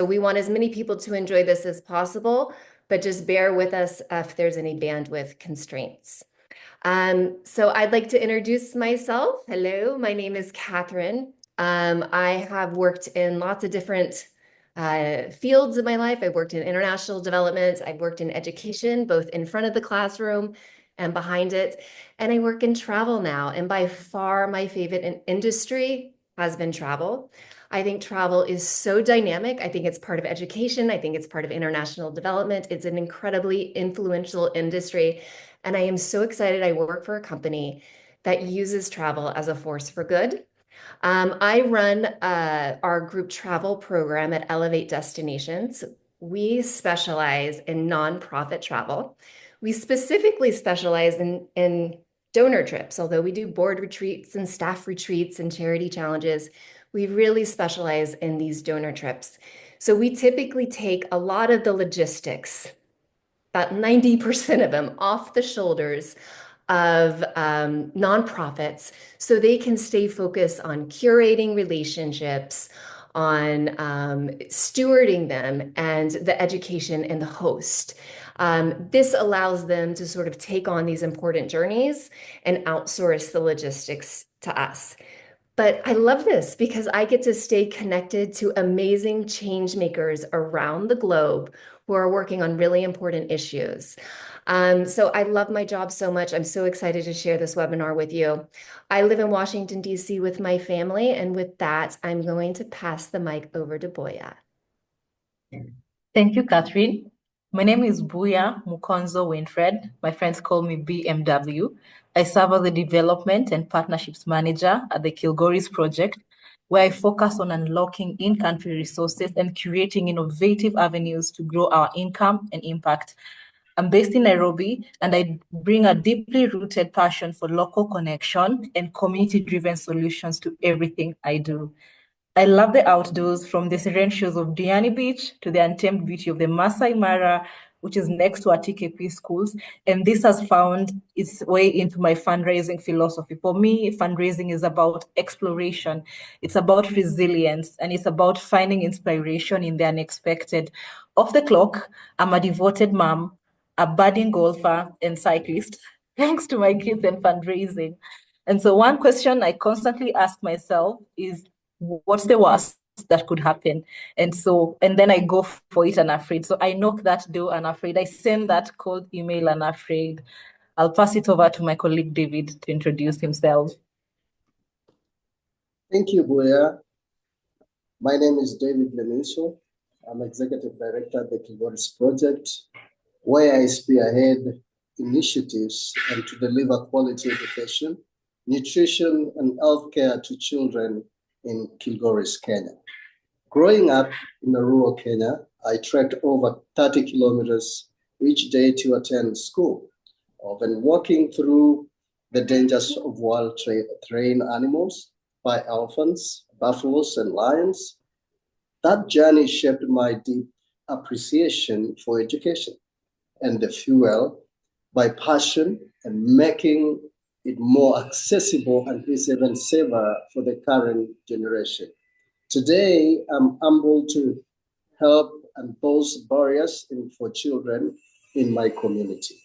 We want as many people to enjoy this as possible, but just bear with us if there's any bandwidth constraints. So I'd like to introduce myself. Hello, my name is Catherine. I have worked in lots of different fields of my life. I've worked in international development. I've worked in education, both in front of the classroom and behind it. And I work in travel now. And by far, my favorite industry has been travel. I think travel is so dynamic. I think it's part of education. I think it's part of international development. It's an incredibly influential industry. And I am so excited I work for a company that uses travel as a force for good. I run our group travel program at Elevate Destinations. We specialize in nonprofit travel. We specifically specialize in donor trips, although we do board retreats and staff retreats and charity challenges. We really specialize in these donor trips. So we typically take a lot of the logistics, about 90% of them, off the shoulders of nonprofits so they can stay focused on curating relationships, on stewarding them, and the education and the host. This allows them to sort of take on these important journeys and outsource the logistics to us. But I love this because I get to stay connected to amazing change makers around the globe who are working on really important issues. So I love my job so much. I'm so excited to share this webinar with you. I live in Washington, D.C. with my family. And with that, I'm going to pass the mic over to Boya. Thank you, Catherine. My name is Buya Mukonzo Winfred. My friends call me BMW. I serve as the Development and Partnerships Manager at the Kilgoris Project, where I focus on unlocking in-country resources and curating innovative avenues to grow our income and impact. I'm based in Nairobi, and I bring a deeply rooted passion for local connection and community-driven solutions to everything I do. I love the outdoors, from the serene shores of Diani Beach to the untamed beauty of the Masai Mara, which is next to our TKP schools. And this has found its way into my fundraising philosophy. For me, fundraising is about exploration, it's about resilience, and it's about finding inspiration in the unexpected. Off the clock, I'm a devoted mom, a budding golfer and cyclist, thanks to my kids and fundraising. And so one question I constantly ask myself is, what's the worst that could happen? And then I go for it unafraid. So I knock that door unafraid. I send that cold email unafraid. I'll pass it over to my colleague David to introduce himself. Thank you, Buya. My name is David Lemiso. I'm Executive Director at the Kilgoris Project, where I spearhead initiatives and to deliver quality education, nutrition, and healthcare to children in Kilgoris, Kenya. Growing up in rural Kenya, I trekked over 30 kilometers each day to attend school, often walking through the dangers of wild terrain animals by elephants, buffaloes, and lions. That journey shaped my deep appreciation for education and the fuel by passion and making it more accessible and even safer for the current generation. Today, I'm humbled to help and burst barriers for children in my community.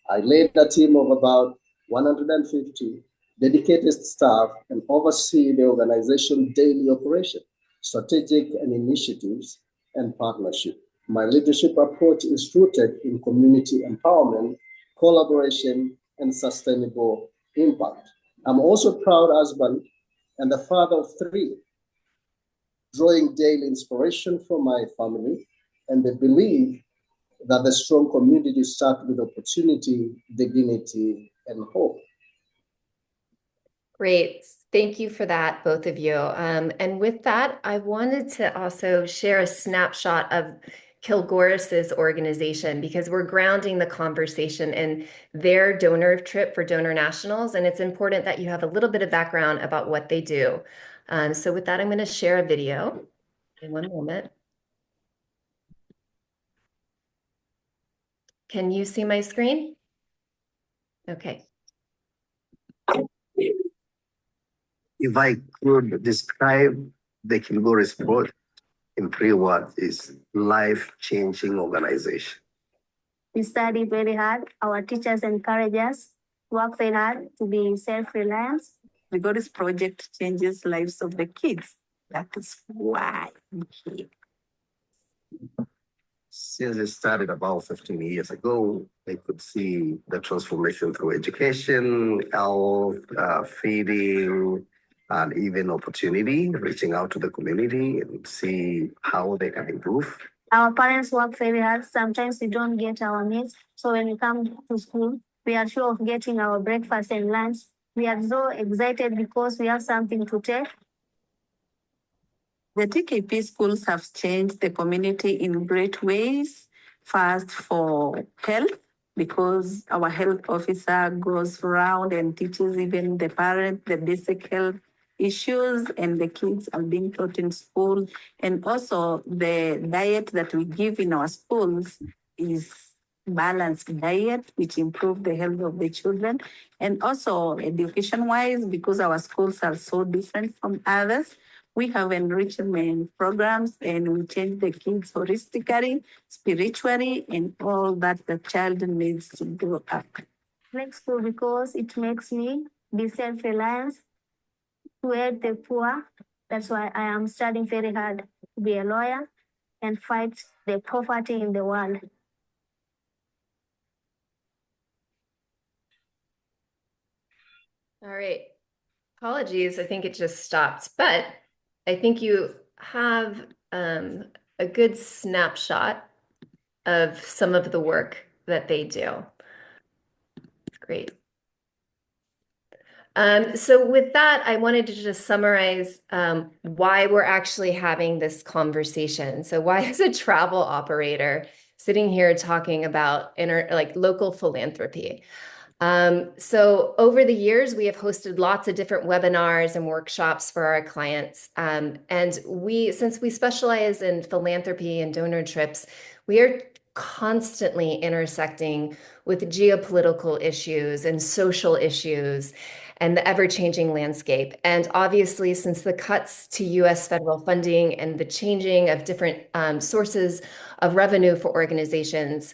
I led a team of about 150 dedicated staff and oversee the organization's daily operation, strategic and initiatives, and partnership. My leadership approach is rooted in community empowerment, collaboration, and sustainable impact. I'm also a proud husband and the father of 3, drawing daily inspiration from my family and the belief that the strong community starts with opportunity, dignity, and hope. Great. Thank you for that, both of you. And with that, I wanted to also share a snapshot of Kilgoris's organization, because we're grounding the conversation in their donor trip for Donor Nationals, and it's important that you have a little bit of background about what they do. So with that, I'm going to share a video in one moment. Can you see my screen? Okay. If I could describe the Kilgoris Project in 3 words is life-changing organization. We study very hard. Our teachers encourage us to work very hard to be self-reliant. The Kilgoris Project changes lives of the kids. That is why I'm here. Since it started about 15 years ago, I could see the transformation through education, health, feeding, and even opportunity, reaching out to the community and see how they can improve. Our parents work very hard. Sometimes we don't get our needs. So when we come to school, we are sure of getting our breakfast and lunch. We are so excited because we have something to take. The TKP schools have changed the community in great ways. First, for health, because our health officer goes around and teaches even the parents the basic health issues, and the kids are being taught in school. And also the diet that we give in our schools is balanced diet, which improve the health of the children. And also education-wise, because our schools are so different from others, we have enrichment programs and we change the kids holistically, spiritually, and all that the child needs to grow up. I like school because it makes me be self-reliant, to help the poor. That's why I am studying very hard to be a lawyer and fight the poverty in the world. All right. Apologies, I think it just stopped, but I think you have a good snapshot of some of the work that they do. Great. So with that, I wanted to just summarize why we're actually having this conversation. So why is a travel operator sitting here talking about local philanthropy? So over the years, we have hosted lots of different webinars and workshops for our clients. And since we specialize in philanthropy and donor trips, we are constantly intersecting with geopolitical issues and social issues and the ever-changing landscape. And obviously, since the cuts to US federal funding and the changing of different sources of revenue for organizations,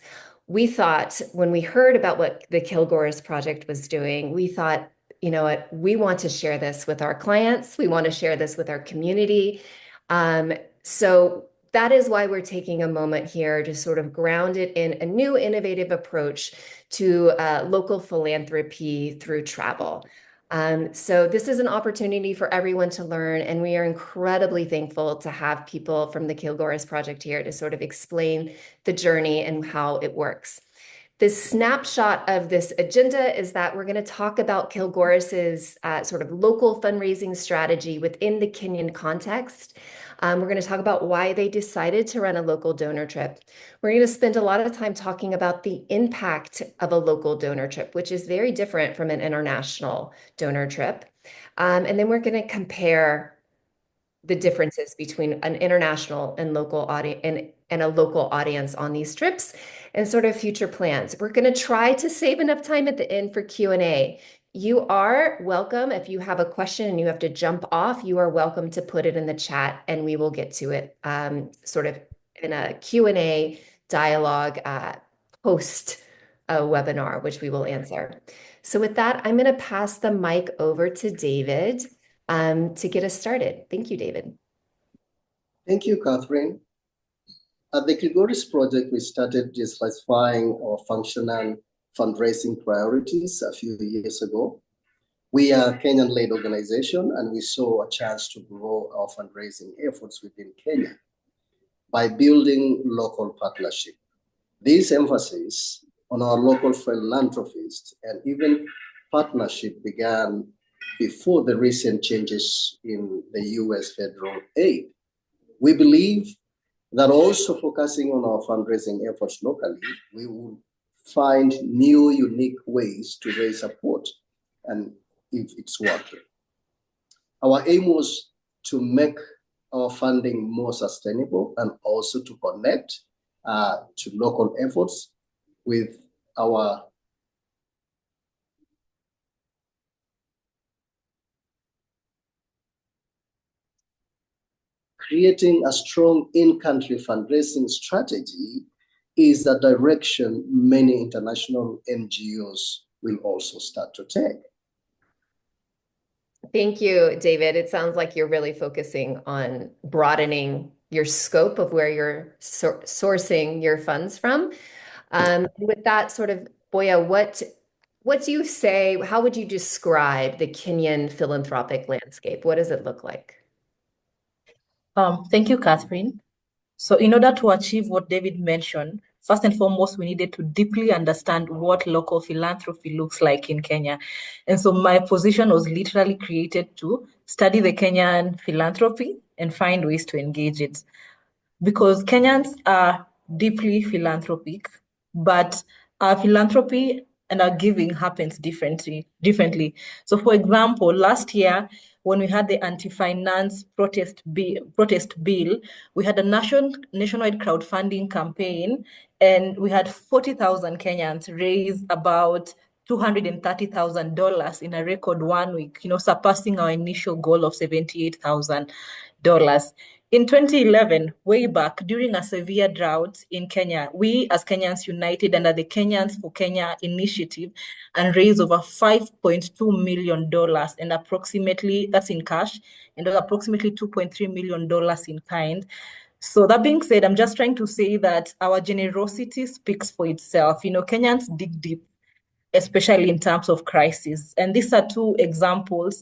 we thought, when we heard about what the Kilgoris Project was doing, we thought, you know what, we want to share this with our clients. We want to share this with our community. So that is why we're taking a moment here to sort of ground it in a new innovative approach to local philanthropy through travel. So this is an opportunity for everyone to learn, and we are incredibly thankful to have people from the Kilgoris Project here to sort of explain the journey and how it works. The snapshot of this agenda is that we're going to talk about Kilgoris's sort of local fundraising strategy within the Kenyan context. We're going to talk about why they decided to run a local donor trip. We're going to spend a lot of time talking about the impact of a local donor trip, which is very different from an international donor trip. And then we're going to compare the differences between an international and local audience and a local audience on these trips and sort of future plans. We're going to try to save enough time at the end for Q&A. You are welcome. If you have a question and you have to jump off, you are welcome to put it in the chat and we will get to it sort of in a Q&A dialogue post webinar, which we will answer. So with that, I'm going to pass the mic over to David to get us started. Thank you, David. Thank you, Catherine. At the Kilgoris Project, we started diversifying our functional fundraising priorities a few years ago. We are a Kenyan-led organization, and we saw a chance to grow our fundraising efforts within Kenya by building local partnership. This emphasis on our local philanthropists and even partnership began before the recent changes in the US federal aid. We believe that also focusing on our fundraising efforts locally, we will find new, unique ways to raise support, and if it's working. Our aim was to make our funding more sustainable and also to connect to local efforts with our creating a strong in-country fundraising strategy is a direction many international NGOs will also start to take. Thank you, David. It sounds like you're really focusing on broadening your scope of where you're sourcing your funds from. With that sort of, Boya, what do you say, how would you describe the Kenyan philanthropic landscape? What does it look like? Thank you, Catherine. So in order to achieve what David mentioned, first and foremost, we needed to deeply understand what local philanthropy looks like in Kenya. And so my position was literally created to study the Kenyan philanthropy and find ways to engage it. Because Kenyans are deeply philanthropic, but our philanthropy and our giving happens differently. So, for example, last year when we had the anti-finance protest bill, we had a nationwide crowdfunding campaign, and we had 40,000 Kenyans raise about $230,000 in a record 1 week, surpassing our initial goal of $78,000. In 2011, way back during a severe drought in Kenya, we as Kenyans united under the Kenyans for Kenya initiative and raised over $5.2 million, and approximately, that's in cash, and approximately $2.3 million in kind. So that being said, I'm just trying to say that our generosity speaks for itself. Kenyans dig deep, especially in times of crisis. And these are two examples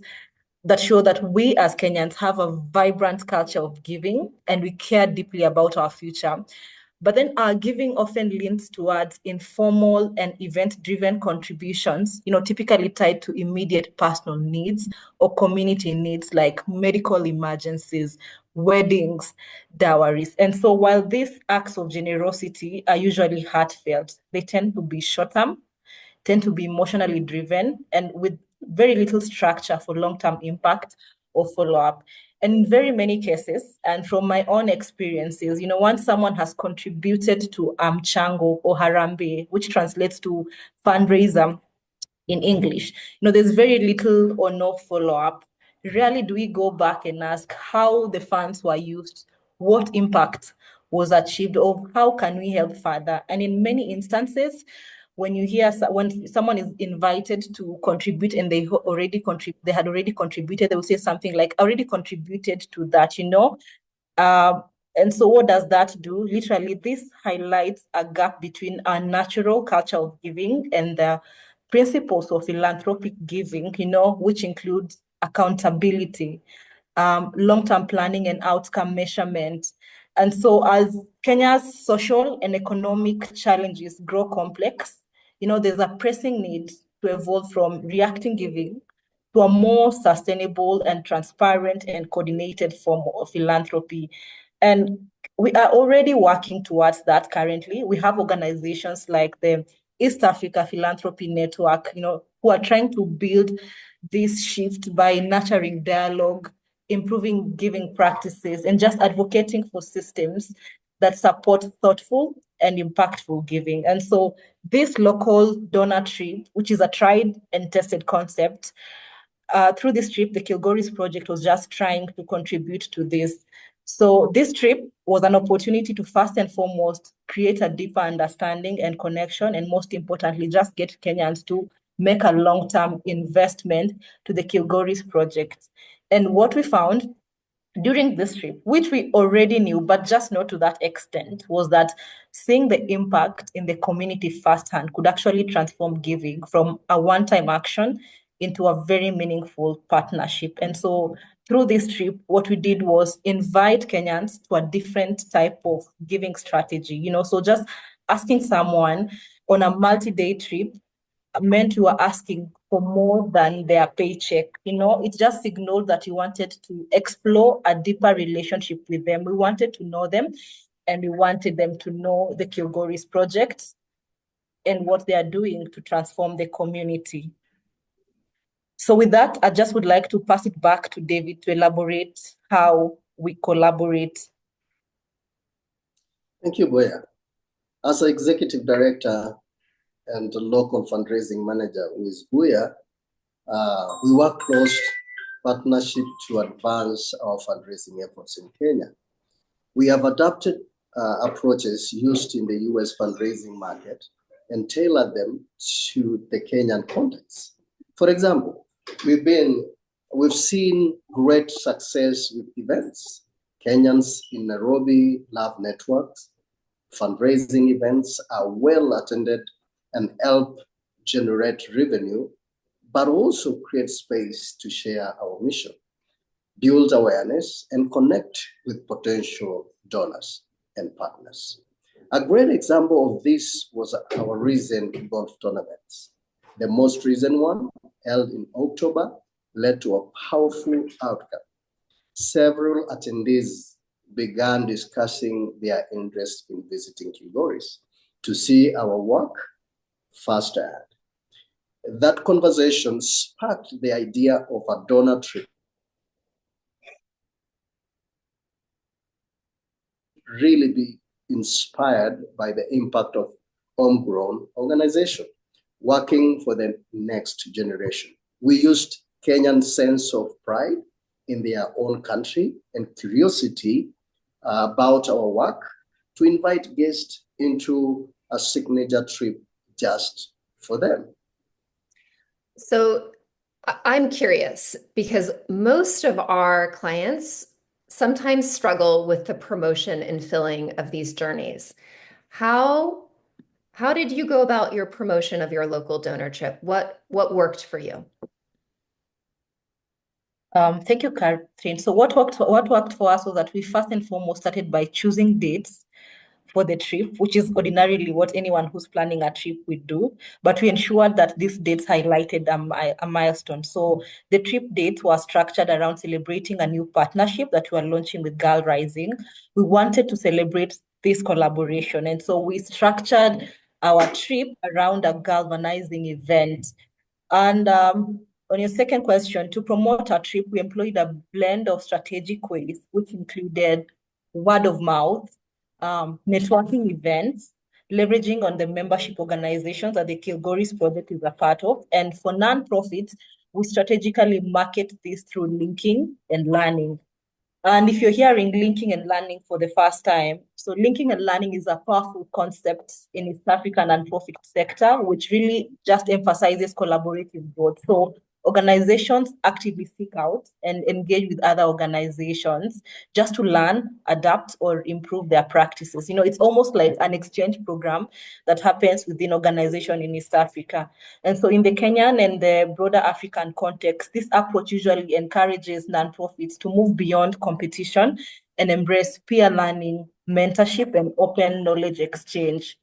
that show that we as Kenyans have a vibrant culture of giving and we care deeply about our future. But then our giving often leans towards informal and event-driven contributions, typically tied to immediate personal needs or community needs like medical emergencies, weddings, dowries. And so while these acts of generosity are usually heartfelt, they tend to be short-term, tend to be emotionally driven, and with very little structure for long-term impact or follow-up. And in very many cases, and from my own experiences, once someone has contributed to mchango or harambee, which translates to fundraiser in English, there's very little or no follow-up. Rarely do we go back and ask how the funds were used, what impact was achieved, or how can we help further. And in many instances, when someone is invited to contribute and they had already contributed, they will say something like, "I already contributed to that," and so what does that do? Literally, this highlights a gap between our natural culture of giving and the principles of philanthropic giving, which includes accountability, long-term planning and outcome measurement. And so as Kenya's social and economic challenges grow complex, there's a pressing need to evolve from reacting giving to a more sustainable and transparent and coordinated form of philanthropy. And we are already working towards that currently. We have organizations like the East Africa Philanthropy Network, who are trying to build this shift by nurturing dialogue, improving giving practices, and just advocating for systems that support thoughtful and impactful giving. And so this local donor trip, which is a tried and tested concept, through this trip, the Kilgoris Project was just trying to contribute to this. So this trip was an opportunity to first and foremost create a deeper understanding and connection, and most importantly, just get Kenyans to make a long-term investment to the Kilgoris Project. And what we found during this trip, which we already knew, but just not to that extent, was that seeing the impact in the community firsthand could actually transform giving from a one-time action into a very meaningful partnership. And so through this trip, what we did was invite Kenyans to a different type of giving strategy. So just asking someone on a multi-day trip meant you were asking for more than their paycheck. It just signaled that you wanted to explore a deeper relationship with them. We wanted to know them, and we wanted them to know the Kilgoris Project and what they are doing to transform the community. So with that, I just would like to pass it back to David to elaborate how we collaborate. Thank you, Boya. As an executive director and a local fundraising manager with Buya, we work partnership to advance our fundraising efforts in Kenya. We have adopted approaches used in the US fundraising market and tailored them to the Kenyan context. For example, we've seen great success with events. Kenyans in Nairobi love networks. Fundraising events are well attended and help generate revenue, but also create space to share our mission, build awareness, and connect with potential donors and partners. A great example of this was our recent golf tournaments. The most recent one, held in October, led to a powerful outcome. Several attendees began discussing their interest in visiting Kilgoris to see our work firsthand. That conversation sparked the idea of a donor trip. Really be inspired by the impact of homegrown organization working for the next generation. We used Kenyan sense of pride in their own country and curiosity about our work to invite guests into a signature trip just for them. So I'm curious because most of our clients sometimes struggle with the promotion and filling of these journeys. How did you go about your promotion of your local donor trip? What worked for you? Thank you, Catherine. So what worked for us was that we first and foremost started by choosing dates for the trip, which is ordinarily what anyone who's planning a trip would do. But we ensured that these dates highlighted a milestone. So the trip dates were structured around celebrating a new partnership that we are launching with Girl Rising. We wanted to celebrate this collaboration. And so we structured our trip around a galvanizing event. And on your second question, to promote our trip, we employed a blend of strategic ways, which included word of mouth, networking events, leveraging on the membership organizations that the Kilgoris Project is a part of. And for nonprofits, we strategically market this through linking and learning. And if you're hearing linking and learning for the first time, so linking and learning is a powerful concept in East African nonprofit sector, which really just emphasizes collaborative growth. So organizations actively seek out and engage with other organizations just to learn, adapt, or improve their practices. It's almost like an exchange program that happens within organization in East Africa. And so in the Kenyan and the broader African context, this approach usually encourages nonprofits to move beyond competition and embrace peer learning, mentorship, and open knowledge exchange,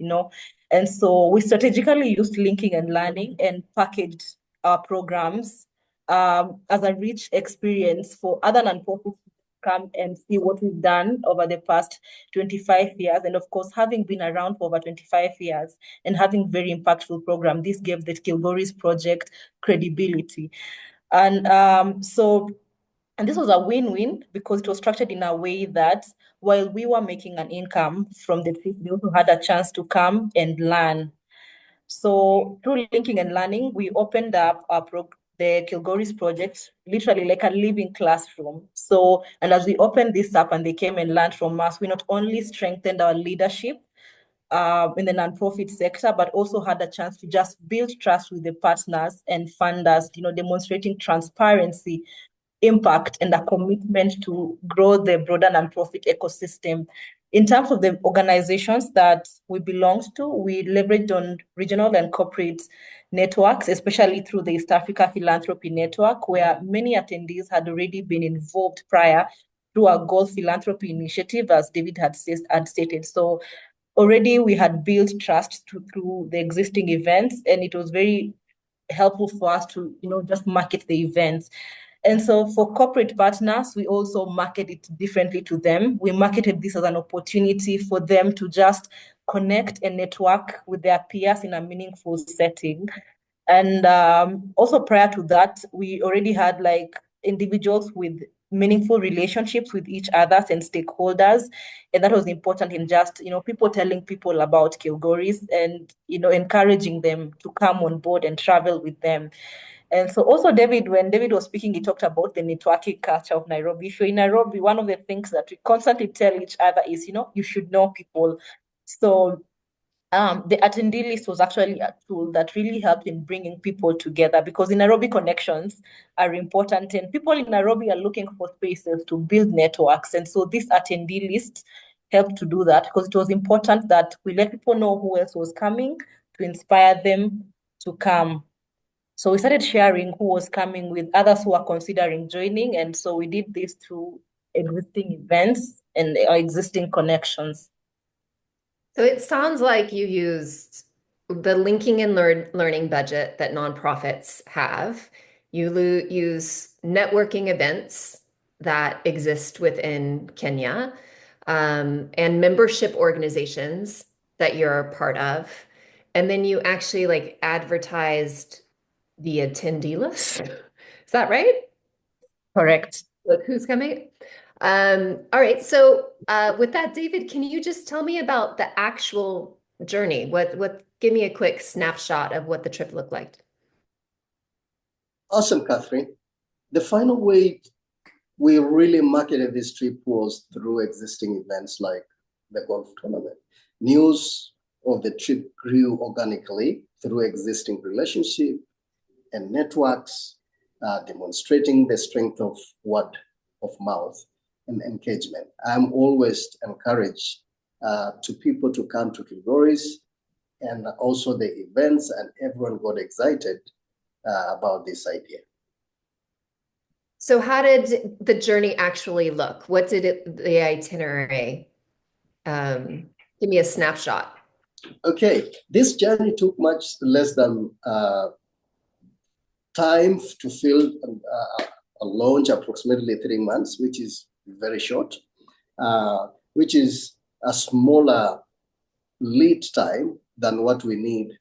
And so we strategically used linking and learning and packaged our programs as a rich experience for other nonprofits to come and see what we've done over the past 25 years. And of course, having been around for over 25 years and having very impactful program, this gave the Kilgoris Project credibility. And this was a win-win because it was structured in a way that while we were making an income from the trip, they also had a chance to come and learn. So through linking and learning, we opened up the Kilgoris Project, literally like a living classroom. So, and as we opened this up and they came and learned from us, we not only strengthened our leadership in the nonprofit sector, but also had a chance to just build trust with the partners and funders, demonstrating transparency, impact, and a commitment to grow the broader nonprofit ecosystem. In terms of the organizations that we belong to, we leveraged on regional and corporate networks, especially through the East Africa Philanthropy Network, where many attendees had already been involved prior through our Gold Philanthropy Initiative, as David had stated. So already we had built trust through the existing events, and it was very helpful for us to, just market the events. And so for corporate partners, we also market it differently to them. We marketed this as an opportunity for them to just connect and network with their peers in a meaningful setting. And also prior to that, we already had like individuals with meaningful relationships with each other and stakeholders. And that was important in just, people telling people about Kilgoris and, encouraging them to come on board and travel with them. And so also David, when David was speaking, he talked about the networking culture of Nairobi. If you're in Nairobi, one of the things that we constantly tell each other is, you should know people. So the attendee list was actually a tool that really helped in bringing people together, because in Nairobi, connections are important and people in Nairobi are looking for spaces to build networks. And so this attendee list helped to do that, because it was important that we let people know who else was coming to inspire them to come. So we started sharing who was coming with others who are considering joining. And so we did this through existing events and our existing connections. So it sounds like you used the linking and learning budget that nonprofits have. You use networking events that exist within Kenya, and membership organizations that you're a part of. And then you actually like advertised the attendee list. Is that right? Correct. Look who's coming. All right. So with that, David, can you just tell me about the actual journey? Give me a quick snapshot of what the trip looked like. Awesome, Catherine. The final way we really marketed this trip was through existing events like the golf tournament. News of the trip grew organically through existing relationships and networks, demonstrating the strength of word of mouth and engagement. I'm always encouraged to people to come to Kilgoris and also the events, and everyone got excited about this idea. So how did the journey actually look? What did the itinerary? Give me a snapshot. Okay, this journey took much less than time to fill a launch, approximately 3 months, which is very short, which is a smaller lead time than what we need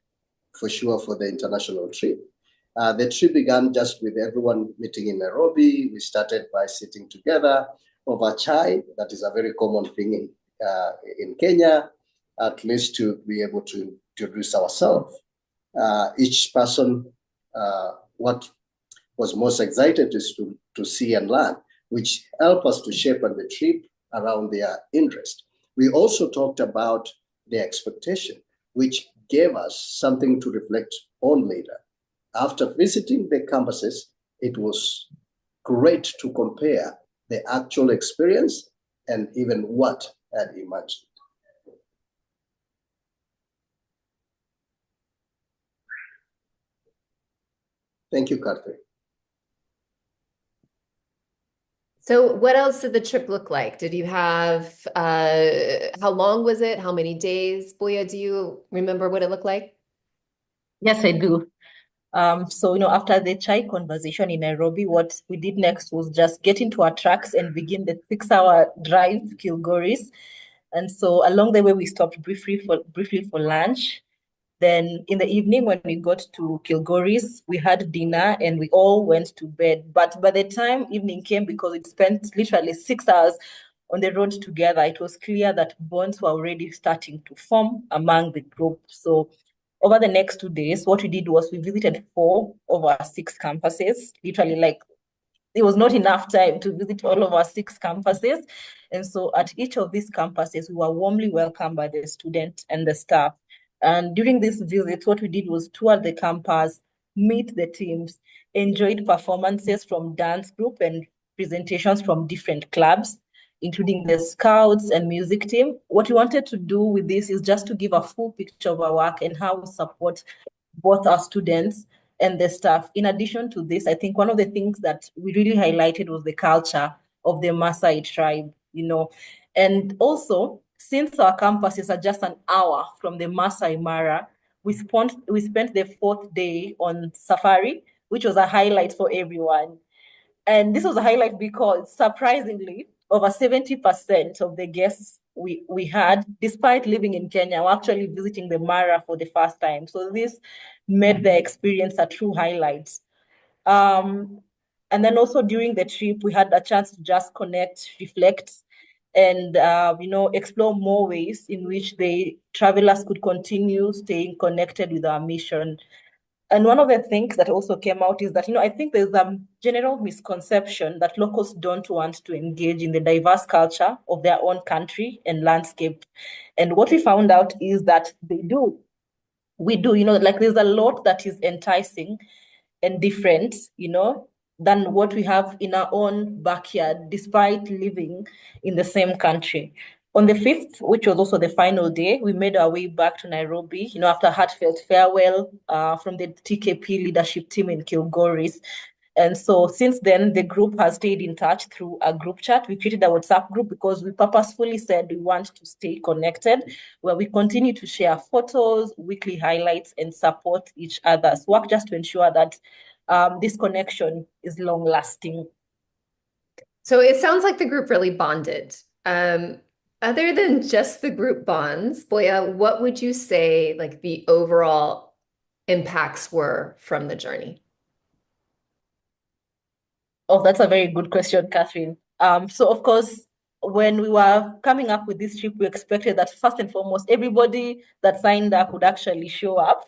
for sure for the international trip. The trip began just with everyone meeting in Nairobi. We started by sitting together over chai. That is a very common thing in Kenya, at least to be able to introduce ourselves. Each person, what was most excited is to see and learn, which helped us to shape the trip around their interest. We also talked about the expectation, which gave us something to reflect on later. After visiting the campuses, it was great to compare the actual experience and even what I had imagined. Thank you, Catherine. So what else did the trip look like? Did you have, how long was it? How many days? Boya, do you remember what it looked like? Yes, I do. So, after the chai conversation in Nairobi, what we did next was just get into our trucks and begin the 6-hour drive to Kilgoris. And so along the way, we stopped briefly for lunch. Then in the evening, when we got to Kilgoris, we had dinner and we all went to bed. But by the time evening came, because it spent literally 6 hours on the road together, it was clear that bonds were already starting to form among the group. So over the next 2 days, what we did was we visited 4 of our 6 campuses, literally like it was not enough time to visit all of our 6 campuses. And so at each of these campuses, we were warmly welcomed by the students and the staff. And during this visit, what we did was tour the campus, meet the teams, enjoyed performances from dance group and presentations from different clubs, including the scouts and music team. What we wanted to do with this is just to give a full picture of our work and how we support both our students and the staff. In addition to this, I think one of the things that we really highlighted was the culture of the Maasai tribe, and also since our campuses are just an hour from the Maasai Mara, we spent the 4th day on safari, which was a highlight for everyone. And this was a highlight because surprisingly, over 70% of the guests we had, despite living in Kenya, were actually visiting the Mara for the first time. So this made the experience a true highlight. And then also during the trip, we had a chance to just connect, reflect, and explore more ways in which the travelers could continue staying connected with our mission. And one of the things that also came out is that, I think there's a general misconception that locals don't want to engage in the diverse culture of their own country and landscape. And what we found out is that they do. We do, like there's a lot that is enticing and different, than what we have in our own backyard, despite living in the same country. On the 5th, which was also the final day, we made our way back to Nairobi, after a heartfelt farewell from the TKP leadership team in Kilgoris. And so since then, the group has stayed in touch through a group chat. We created a WhatsApp group because we purposefully said we want to stay connected, where we continue to share photos, weekly highlights, and support each other's work just to ensure that this connection is long lasting. So it sounds like the group really bonded. Other than just the group bonds, Boya, what would you say like the overall impacts were from the journey? Oh, that's a very good question, Catherine. So of course, when we were coming up with this trip, we expected that first and foremost, everybody that signed up would actually show up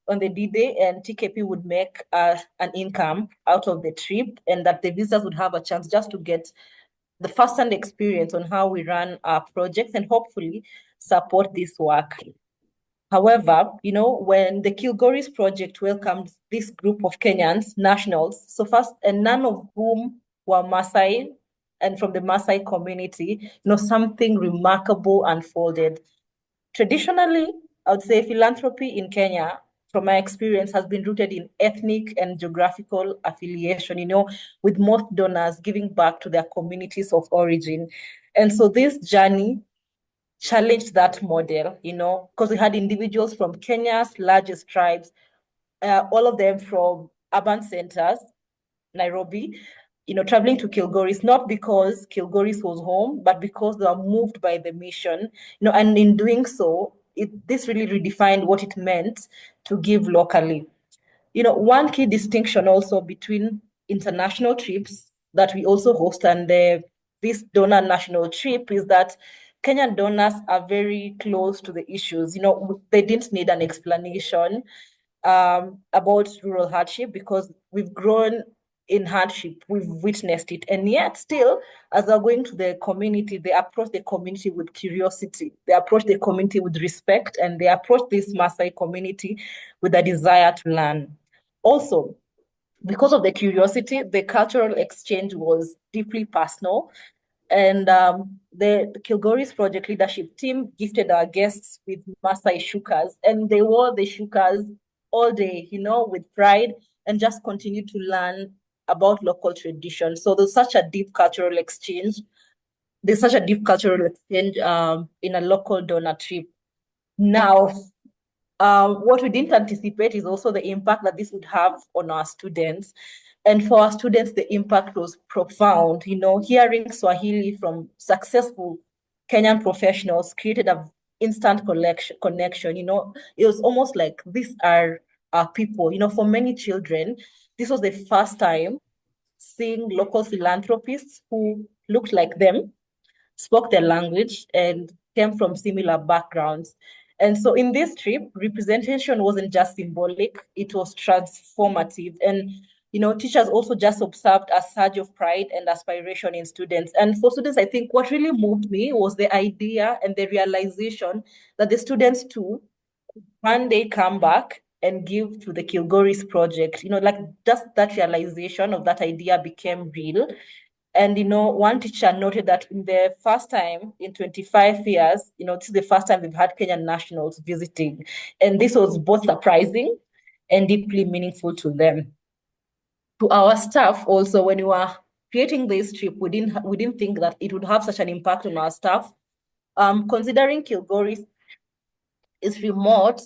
on the D-Day, and TKP would make an income out of the trip, and that the visitors would have a chance just to get the first-hand experience on how we run our projects and hopefully support this work. However, when the Kilgoris Project welcomed this group of Kenyans, nationals, so first, and none of whom were Maasai and from the Maasai community, something remarkable unfolded. Traditionally, I would say philanthropy in Kenya, from my experience, has been rooted in ethnic and geographical affiliation, with most donors giving back to their communities of origin. And so this journey challenged that model, because we had individuals from Kenya's largest tribes, all of them from urban centers, Nairobi, traveling to Kilgoris, not because Kilgoris was home, but because they were moved by the mission, and in doing so, this really redefined what it meant to give locally. One key distinction also between international trips that we also host and this donor national trip is that Kenyan donors are very close to the issues. They didn't need an explanation about rural hardship because we've grown in hardship, we've witnessed it. And yet still, as they're going to the community, they approach the community with curiosity, they approach the community with respect, and they approach this Maasai community with a desire to learn. Also, because of the curiosity, the cultural exchange was deeply personal. And the Kilgoris Project leadership team gifted our guests with Maasai shukas, and they wore the shukas all day, with pride, and just continued to learn about local traditions. So there's such a deep cultural exchange. There's such a deep cultural exchange in a local donor trip. Now, what we didn't anticipate is also the impact that this would have on our students. And for our students, the impact was profound. Hearing Swahili from successful Kenyan professionals created an instant connection. It was almost like these are our people. For many children, this was the first time seeing local philanthropists who looked like them, spoke their language, and came from similar backgrounds. And so in this trip, representation wasn't just symbolic, it was transformative. And teachers also just observed a surge of pride and aspiration in students. And for students, I think what really moved me was the idea and the realization that the students too one day come back and give to the Kilgoris Project. Like just that realization of that idea became real. And, one teacher noted that in the first time in 25 years, this is the first time we've had Kenyan nationals visiting. And this was both surprising and deeply meaningful to them. To our staff also, when we were creating this trip, we didn't think that it would have such an impact on our staff. Considering Kilgoris is remote,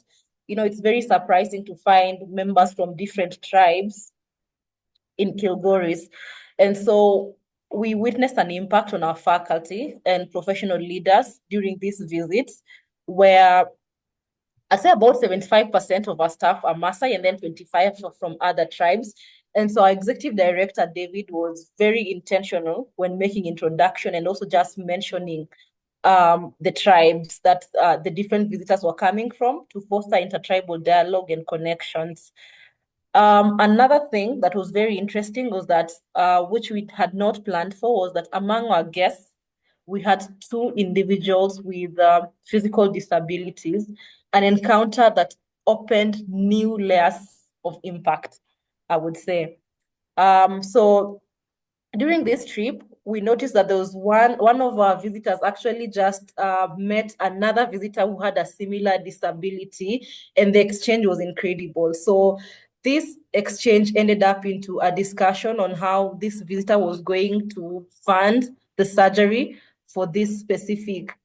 it's very surprising to find members from different tribes in Kilgoris. And so we witnessed an impact on our faculty and professional leaders during these visits, where I'd say about 75% of our staff are Maasai and then 25% from other tribes. And so our executive director, David, was very intentional when making introduction and also just mentioning the tribes that the different visitors were coming from to foster intertribal dialogue and connections. Another thing that was very interesting was that, which we had not planned for, was that among our guests, we had two individuals with physical disabilities, an encounter that opened new layers of impact, I would say. So during this trip, we noticed that there was one of our visitors actually just met another visitor who had a similar disability, and the exchange was incredible. So this exchange ended up into a discussion on how this visitor was going to fund the surgery for this specific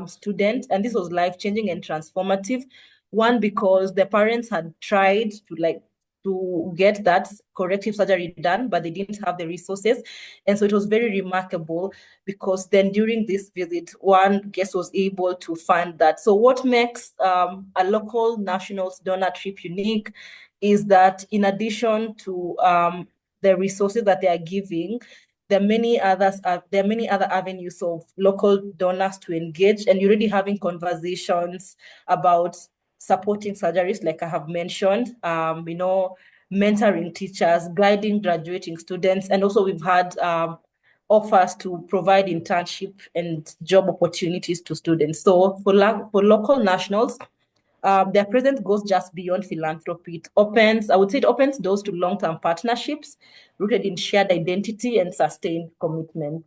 student, and this was life-changing and transformative. One, because the parents had tried to get that corrective surgery done, but they didn't have the resources. And so it was very remarkable, because then during this visit, one guest was able to fund that. So what makes a local nationals donor trip unique is that, in addition to the resources that they are giving, there are many other avenues of local donors to engage, and you're already having conversations about supporting surgeries, like I have mentioned, mentoring teachers, guiding graduating students, and also we've had offers to provide internship and job opportunities to students. So for local nationals, their presence goes just beyond philanthropy. I would say it opens doors to long-term partnerships rooted in shared identity and sustained commitment.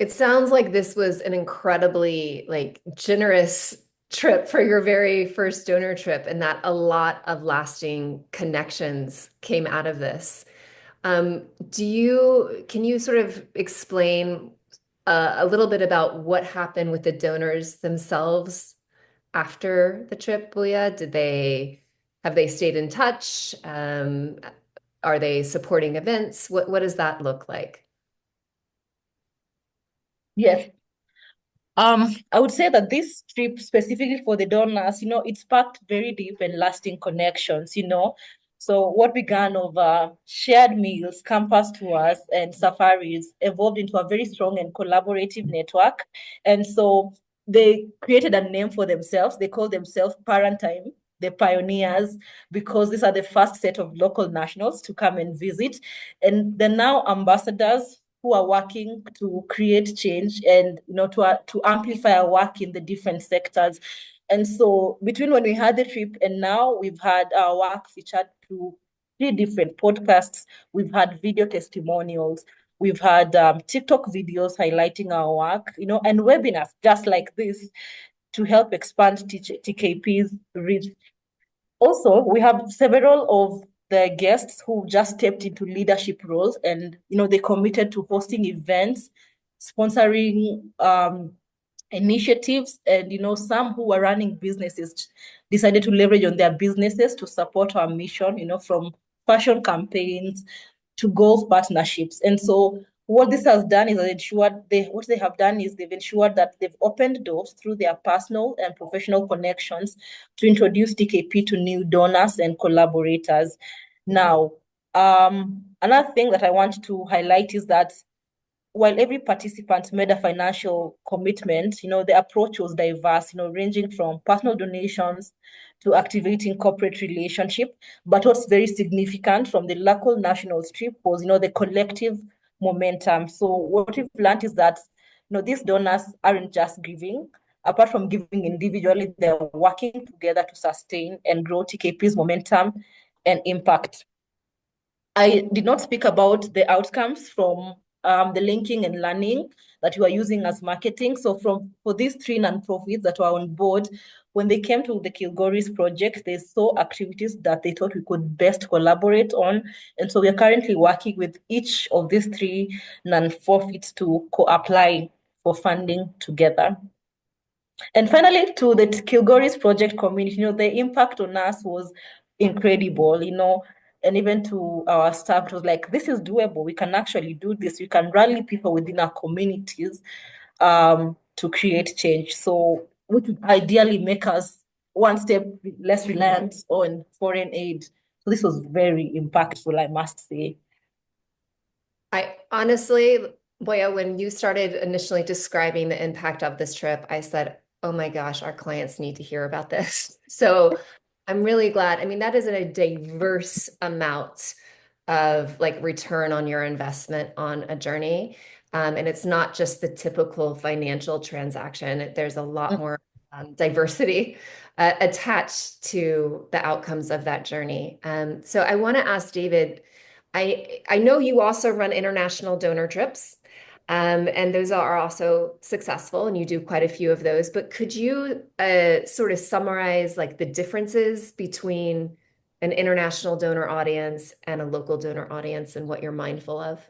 It sounds like this was an incredibly generous trip for your very first donor trip, and that a lot of lasting connections came out of this. Can you sort of explain a little bit about what happened with the donors themselves after the trip, Buya? Have they stayed in touch? Are they supporting events? What does that look like? Yes. I would say that this trip, specifically for the donors, it sparked very deep and lasting connections. So what began over shared meals, campus tours, and safaris evolved into a very strong and collaborative network. And so they created a name for themselves. They call themselves Parentime, the pioneers, because these are the first set of local nationals to come and visit. And they're now ambassadors who are working to create change and to amplify our work in the different sectors. And so between when we had the trip and now, we've had our work featured through 3 different podcasts. We've had video testimonials. We've had TikTok videos highlighting our work, and webinars just like this to help expand TKP's reach. Also, we have several of the guests who just stepped into leadership roles, and they committed to hosting events, sponsoring initiatives, and some who were running businesses decided to leverage on their businesses to support our mission, from fashion campaigns to golf partnerships. And so what this has done is what they have done is they've ensured that they've opened doors through their personal and professional connections to introduce TKP to new donors and collaborators. Now, another thing that I want to highlight is that while every participant made a financial commitment, the approach was diverse, ranging from personal donations to activating corporate relationship. But what's very significant from the local national trip was, the collective momentum. So what we've learned is that, these donors aren't just giving. Apart from giving individually, they're working together to sustain and grow TKP's momentum and impact. I did not speak about the outcomes from the linking and learning that we are using as marketing. So for these 3 nonprofits that were on board, when they came to the Kilgoris Project, they saw activities that they thought we could best collaborate on. And so we are currently working with each of these 3 nonprofits to co-apply for funding together. And finally, to the Kilgoris Project community, the impact on us was incredible, and even to our staff, it was like, this is doable. We can actually do this. We can rally people within our communities to create change. So which would ideally make us one step less reliant on foreign aid. So this was very impactful, I must say. I honestly, Boya, when you started initially describing the impact of this trip, I said, oh my gosh, our clients need to hear about this. So I'm really glad. I mean, that is a diverse amount of like return on your investment on a journey. And it's not just the typical financial transaction. There's a lot more diversity attached to the outcomes of that journey. So I want to ask David, I know you also run international donor trips. And those are also successful, and you do quite a few of those. But could you sort of summarize like the differences between an international donor audience and a local donor audience and what you're mindful of?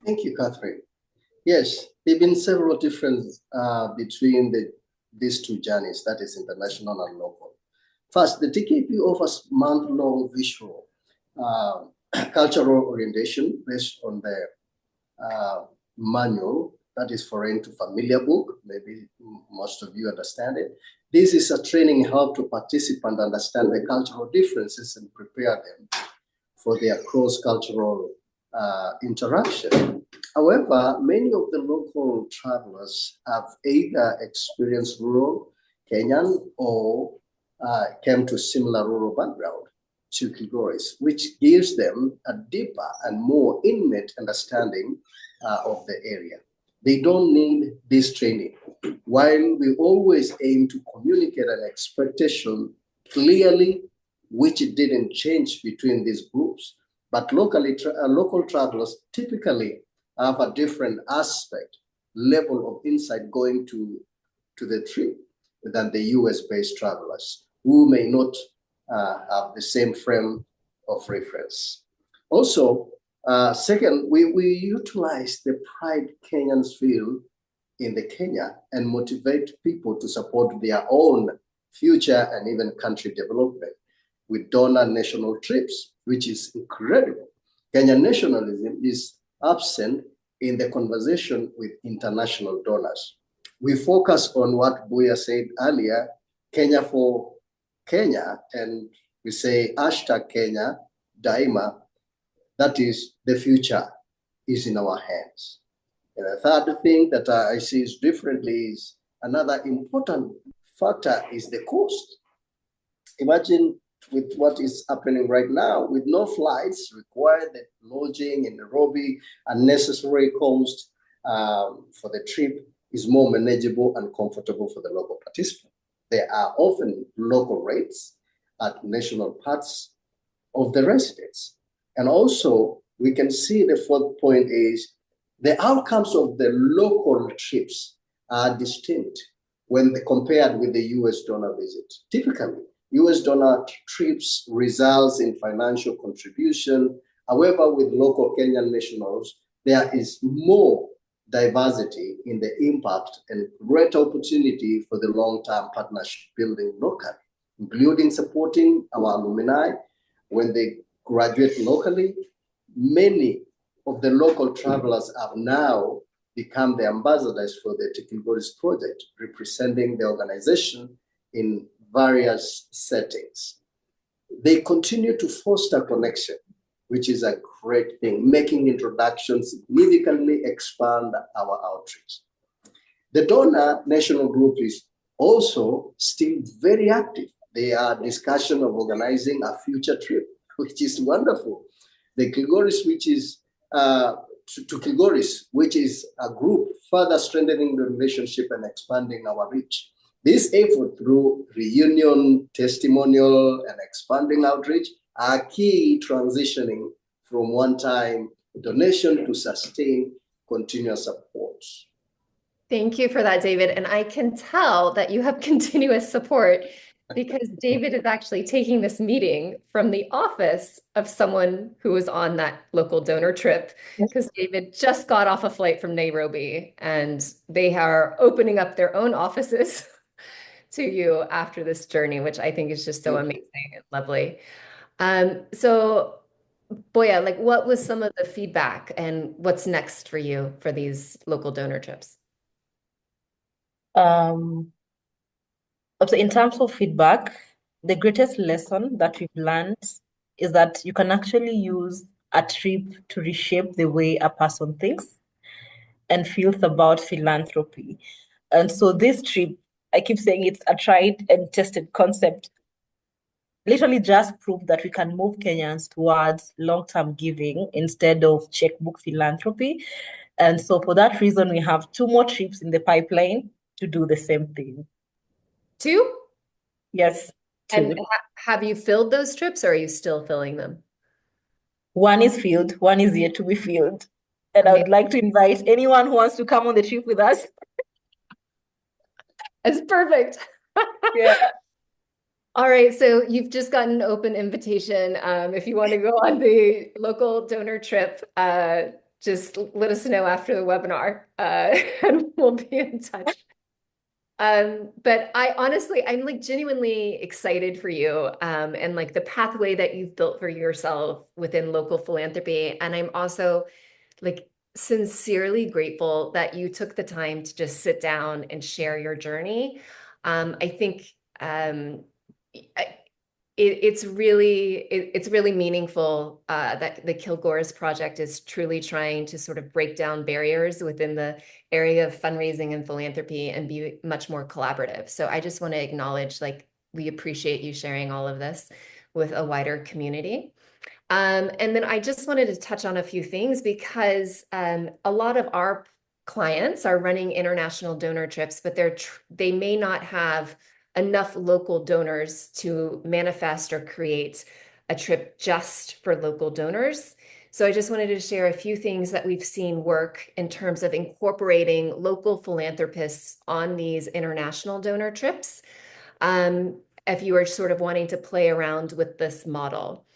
Thank you, Catherine. Yes, there have been several differences between these two journeys, that is international and local. First, the TKP offers month-long visual cultural orientation based on the manual that is foreign to familiar book. Maybe most of you understand it. This is a training help to participants understand the cultural differences and prepare them for their cross-cultural interaction. However, many of the local travelers have either experienced rural Kenyan or came to similar rural background to Kilgoris, which gives them a deeper and more intimate understanding of the area. They don't need this training. While we always aim to communicate an expectation clearly, which didn't change between these groups, but local travelers typically have a different aspect, level of insight going to the trip than the US-based travelers who may not have the same frame of reference. Also, second, we utilize the pride Kenyans feel in the Kenya and motivate people to support their own future and even country development with donor national trips, which is incredible. Kenyan nationalism is absent in the conversation with international donors. We focus on what Buya said earlier, Kenya for Kenya, and we say hashtag Kenya, Daima, that is the future is in our hands. And the third thing that I see is differently is another important factor is the cost. Imagine with what is happening right now, with no flights required, the lodging in Nairobi, unnecessary cost for the trip is more manageable and comfortable for the local participant. There are often local rates at national parts of the residents. And also, we can see the fourth point is the outcomes of the local trips are distinct when compared with the US donor visit. Typically, US donor trips results in financial contribution. However, with local Kenyan nationals, there is more diversity in the impact and great opportunity for the long-term partnership building locally, including supporting our alumni when they graduate locally. Many of the local travelers have now become the ambassadors for the Kilgoris Project, representing the organization in various settings. They continue to foster connection, which is a great thing, making introductions significantly expand our outreach. The donor national group is also still very active. They are discussion of organizing a future trip, which is wonderful. The Kilgoris, which is to Kilgoris, which is a group further strengthening the relationship and expanding our reach. This effort through reunion, testimonial, and expanding outreach are key transitioning from one-time donation to sustain continuous support. Thank you for that, David. And I can tell that you have continuous support because David is actually taking this meeting from the office of someone who was on that local donor trip, because David just got off a flight from Nairobi and they are opening up their own offices to you after this journey, which I think is just so amazing and lovely. So Boya, like what was some of the feedback and what's next for you for these local donor trips? So in terms of feedback, the greatest lesson that we've learned is that you can actually use a trip to reshape the way a person thinks and feels about philanthropy. And so this trip, I keep saying it's a tried and tested concept, literally just proved that we can move Kenyans towards long-term giving instead of checkbook philanthropy. And so for that reason, we have 2 more trips in the pipeline to do the same thing. 2? Yes, 2. And have you filled those trips, or are you still filling them? One is filled, one is yet to be filled. And I would like to invite anyone who wants to come on the trip with us. That's perfect. Yeah. All right, so you've just gotten an open invitation. If you want to go on the local donor trip, just let us know after the webinar, and we'll be in touch. But I'm like genuinely excited for you, and like the pathway that you've built for yourself within local philanthropy. And I'm also like sincerely grateful that you took the time to just sit down and share your journey. I think it's really meaningful that the Kilgoris Project is truly trying to sort of break down barriers within the area of fundraising and philanthropy and be much more collaborative. So I just want to acknowledge, like, we appreciate you sharing all of this with a wider community. And then I just wanted to touch on a few things because a lot of our clients are running international donor trips, but they may not have enough local donors to manifest or create a trip just for local donors. So I just wanted to share a few things that we've seen work in terms of incorporating local philanthropists on these international donor trips, if you are sort of wanting to play around with this model.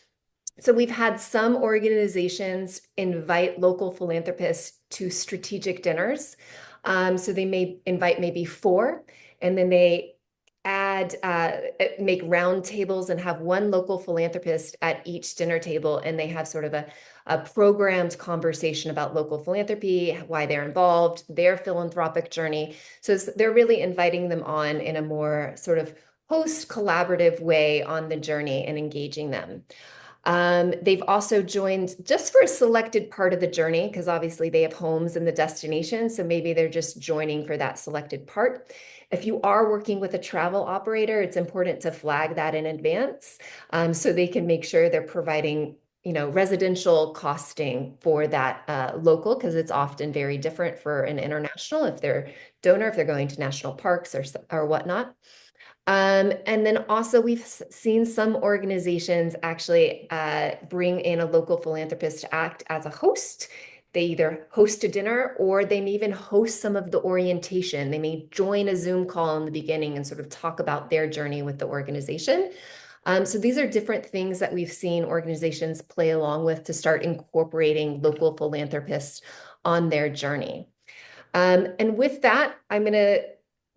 So we've had some organizations invite local philanthropists to strategic dinners. So they may invite maybe 4, and then they make round tables and have one local philanthropist at each dinner table, and they have sort of a programmed conversation about local philanthropy, why they're involved, their philanthropic journey. So they're really inviting them on in a more sort of host collaborative way on the journey and engaging them. They've also joined just for a selected part of the journey, because obviously they have homes in the destination. So maybe they're just joining for that selected part. If you are working with a travel operator, it's important to flag that in advance, so they can make sure they're providing, residential costing for that local, because it's often very different for an international if they're going to national parks or whatnot. And then also we've seen some organizations actually bring in a local philanthropist to act as a host. They either host a dinner or they may even host some of the orientation. They may join a Zoom call in the beginning and sort of talk about their journey with the organization. So these are different things that we've seen organizations play along with to start incorporating local philanthropists on their journey. And with that, I'm going to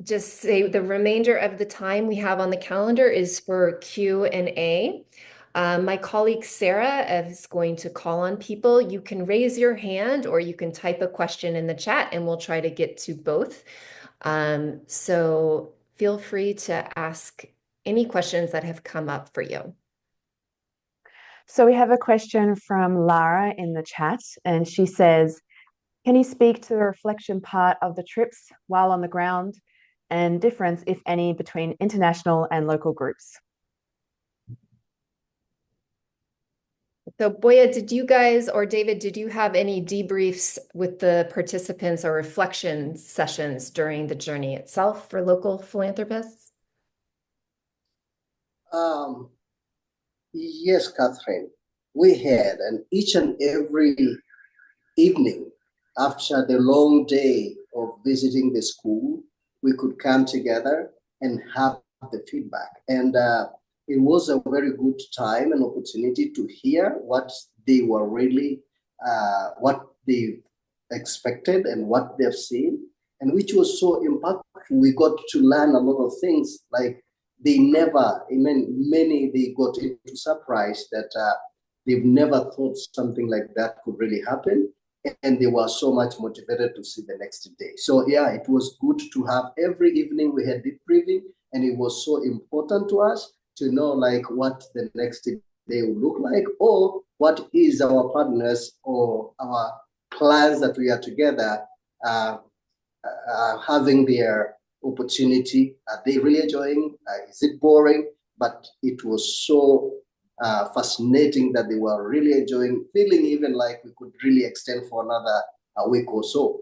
just say the remainder of the time we have on the calendar is for Q&A. My colleague Sarah is going to call on people. You can raise your hand or you can type a question in the chat and we'll try to get to both. So feel free to ask any questions that have come up for you. So we have a question from Lara in the chat, and she says, can you speak to the reflection part of the trips while on the ground and difference, if any, between international and local groups? So Boya, did you guys, or David, did you have any debriefs with the participants or reflection sessions during the journey itself for local philanthropists? Yes, Catherine, we had, and each and every evening after the long day of visiting the school, we could come together and have the feedback. And it was a very good time and opportunity to hear what they were really, what they expected and what they've seen, and which was so impactful. We got to learn a lot of things, like they never, many, they got into surprise that they've never thought something like that could really happen. And they were so much motivated to see the next day. So yeah, it was good to have every evening we had debriefing, and it was so important to us to know like what the next they will look like, or what is our partners or our plans that we are together having their opportunity. Are they really enjoying? Is it boring? But it was so fascinating that they were really enjoying, feeling even like we could really extend for another week or so.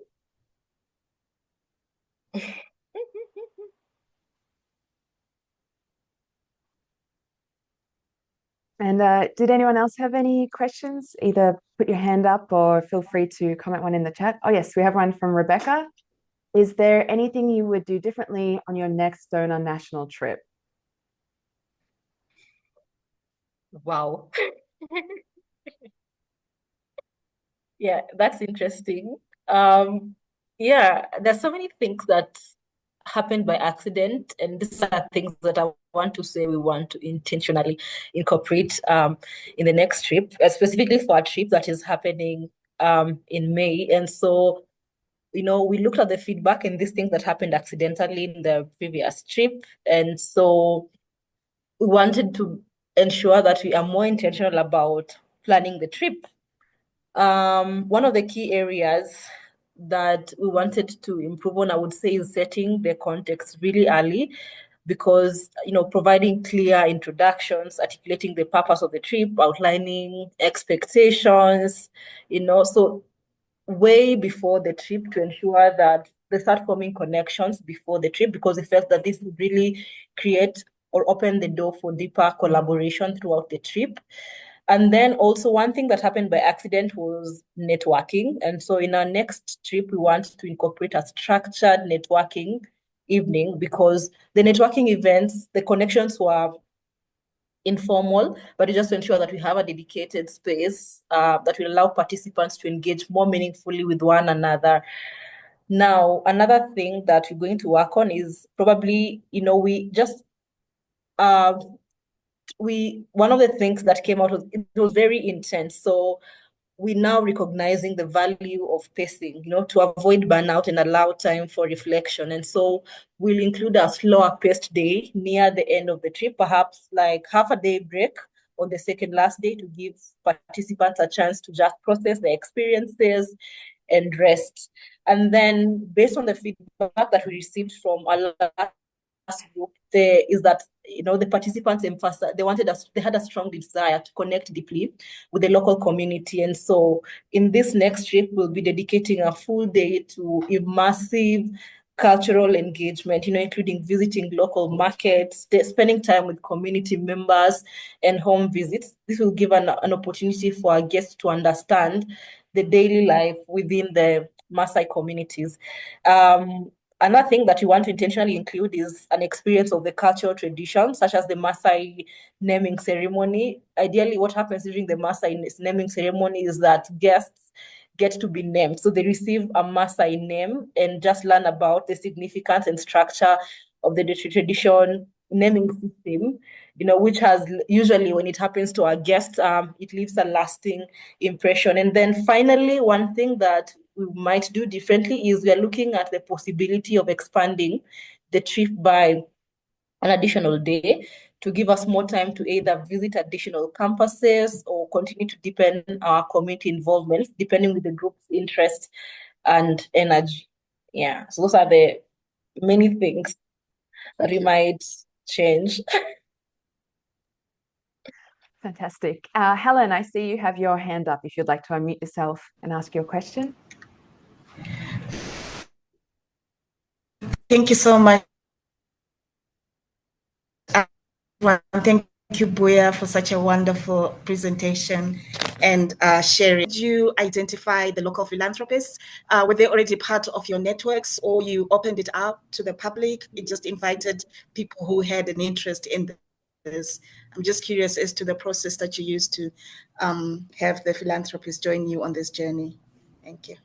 And did anyone else have any questions? Either put your hand up or feel free to comment one in the chat. Oh, yes, we have one from Rebecca. Is there anything you would do differently on your next donor national trip? Wow. Yeah, that's interesting. Yeah, there's so many things that happened by accident, and these are things that I want to say we want to intentionally incorporate in the next trip, specifically for a trip that is happening in May. And so, we looked at the feedback and these things that happened accidentally in the previous trip. And so we wanted to ensure that we are more intentional about planning the trip. One of the key areas that we wanted to improve on, I would say, is setting the context really early, because providing clear introductions, articulating the purpose of the trip, outlining expectations, so way before the trip, to ensure that they start forming connections before the trip, because we felt that this would really create or open the door for deeper collaboration throughout the trip. And then also one thing that happened by accident was networking. And so in our next trip, we want to incorporate a structured networking evening, because the networking events, the connections were informal, but just to ensure that we have a dedicated space that will allow participants to engage more meaningfully with one another. Now, another thing that we're going to work on is probably, we just one of the things that came out was it was very intense. So we now recognizing the value of pacing, to avoid burnout and allow time for reflection. And so we'll include a slower paced day near the end of the trip, perhaps like half a day break on the second last day, to give participants a chance to just process their experiences and rest. And then based on the feedback that we received from our last group, there is that the participants emphasized they had a strong desire to connect deeply with the local community. And so in this next trip, we'll be dedicating a full day to immersive cultural engagement, including visiting local markets, spending time with community members, and home visits. This will give an opportunity for our guests to understand the daily life within the Maasai communities. Another thing that we want to intentionally include is an experience of the cultural tradition, such as the Maasai naming ceremony. Ideally, what happens during the Maasai naming ceremony is that guests get to be named. So they receive a Maasai name and just learn about the significance and structure of the tradition naming system, which has usually, when it happens to our guests, it leaves a lasting impression. And then finally, one thing that we might do differently is we are looking at the possibility of expanding the trip by an additional day, to give us more time to either visit additional campuses or continue to deepen our community involvement, depending with the group's interest and energy. Yeah, so those are the many things that we might change. Fantastic. Helen, I see you have your hand up if you'd like to unmute yourself and ask your question. Thank you so much. Thank you, Buya, for such a wonderful presentation and sharing. Did you identify the local philanthropists? Were they already part of your networks, or you opened it up to the public? It just invited people who had an interest in this. I'm just curious as to the process that you used to have the philanthropists join you on this journey. Thank you.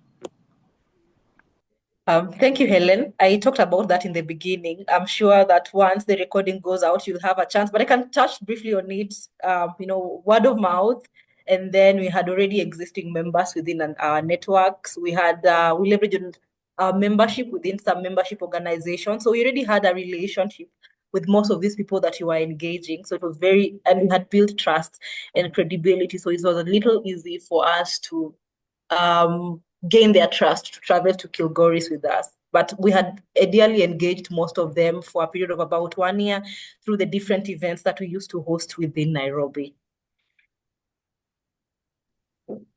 Thank you, Helen. I talked about that in the beginning. I'm sure that once the recording goes out, you'll have a chance, but I can touch briefly on it. Word of mouth, and then we had already existing members within our networks. We leveraged our membership within some membership organizations, so we already had a relationship with most of these people that you are engaging. So it was very, and we had built trust and credibility. So it was a little easy for us to gain their trust to travel to Kilgoris with us. But we had ideally engaged most of them for a period of about 1 year through the different events that we used to host within Nairobi.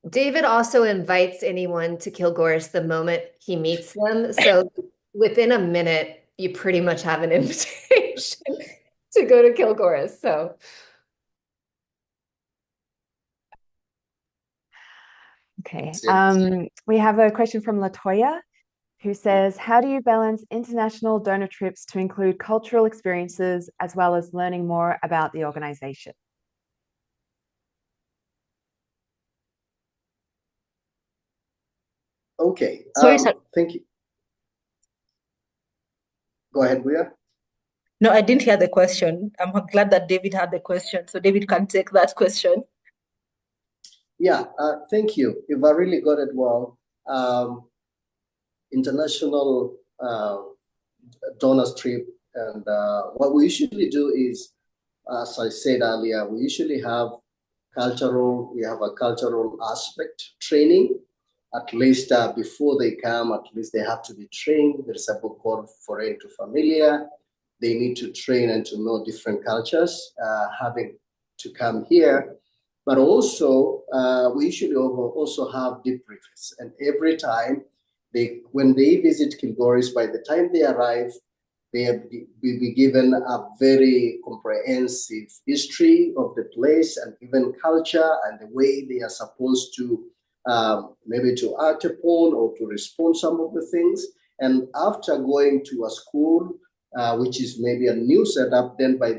David also invites anyone to Kilgoris the moment he meets them. So within a minute, you pretty much have an invitation to go to Kilgoris. So okay. We have a question from Latoya, who says, how do you balance international donor trips to include cultural experiences as well as learning more about the organization? Okay. Sorry, sir. Thank you. Go ahead, Buya. No, I didn't hear the question. I'm glad that David had the question, so David can take that question. Yeah, thank you. If I really got it well, international donors trip, and what we usually do is, as I said earlier, we usually have we have a cultural aspect training. At least before they come, at least they have to be trained. There's a book called Foreign to Familiar. They need to train and to know different cultures, having to come here. But also, we usually also have debriefs. And every time, when they visit Kilgoris, by the time they arrive, they will be given a very comprehensive history of the place and even culture and the way they are supposed to maybe to act upon or to respond some of the things. And after going to a school, which is maybe a new setup, then by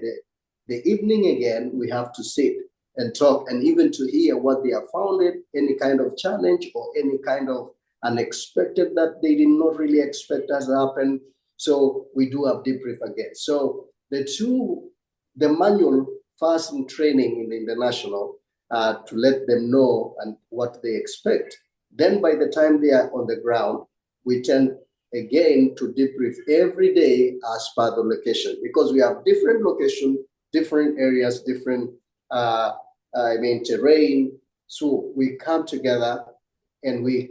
the evening again, we have to sit and talk and even to hear what they have found, any kind of challenge or any kind of unexpected that they did not really expect has happened. So we do have debrief again. So the manual first in training in the international to let them know and what they expect. Then by the time they are on the ground, we tend again to debrief every day as per the location, because we have different locations, different areas, different terrain. So we come together and we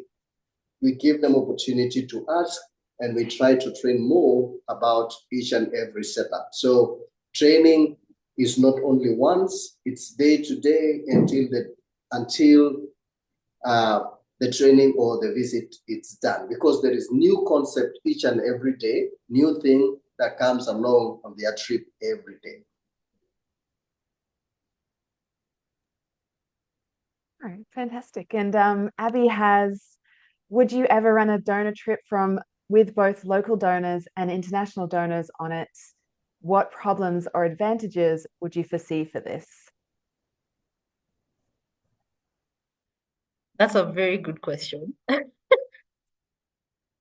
give them opportunity to ask, and we try to train more about each and every setup. So training is not only once, it's day to day until the training or the visit is done, because there is new concept each and every day, new thing that comes along on their trip every day. All right, fantastic. And Abby would you ever run a donor trip with both local donors and international donors on it? What problems or advantages would you foresee for this? That's a very good question.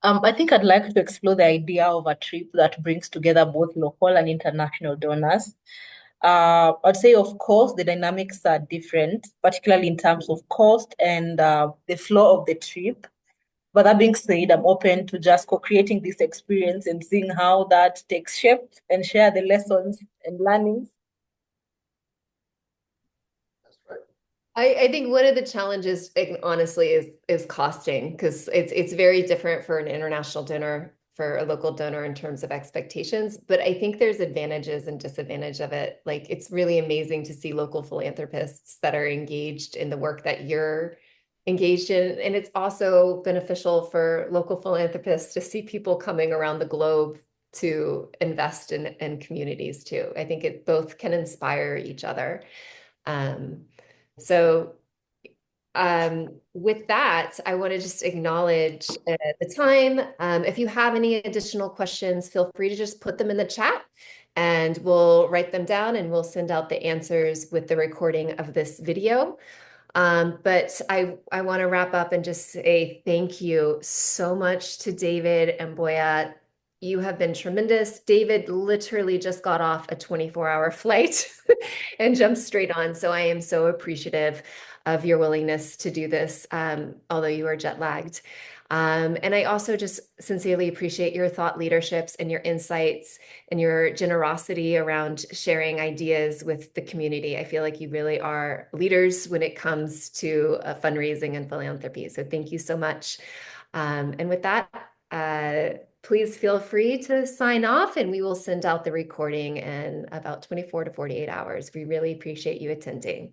I think I'd like to explore the idea of a trip that brings together both local and international donors. I'd say, of course, the dynamics are different, particularly in terms of cost and the flow of the trip. But that being said, I'm open to just co-creating this experience and seeing how that takes shape and share the lessons and learnings. That's right. I think one of the challenges, honestly, is costing, because it's very different for an international donor, for a local donor in terms of expectations. But I think there's advantages and disadvantage of it. Like, it's really amazing to see local philanthropists that are engaged in the work that you're engaged in. And it's also beneficial for local philanthropists to see people coming around the globe to invest in communities too. I think it both can inspire each other. So with that, I want to just acknowledge the time. If you have any additional questions, feel free to just put them in the chat and we'll write them down and we'll send out the answers with the recording of this video. But I want to wrap up and just say thank you so much to David and Boya. You have been tremendous. David literally just got off a 24-hour flight and jumped straight on. So I am so appreciative. of your willingness to do this, although you are jet lagged. And I also just sincerely appreciate your thought leaderships and your insights and your generosity around sharing ideas with the community. I feel like you really are leaders when it comes to fundraising and philanthropy. So thank you so much. And with that, please feel free to sign off, and we will send out the recording in about 24 to 48 hours. We really appreciate you attending.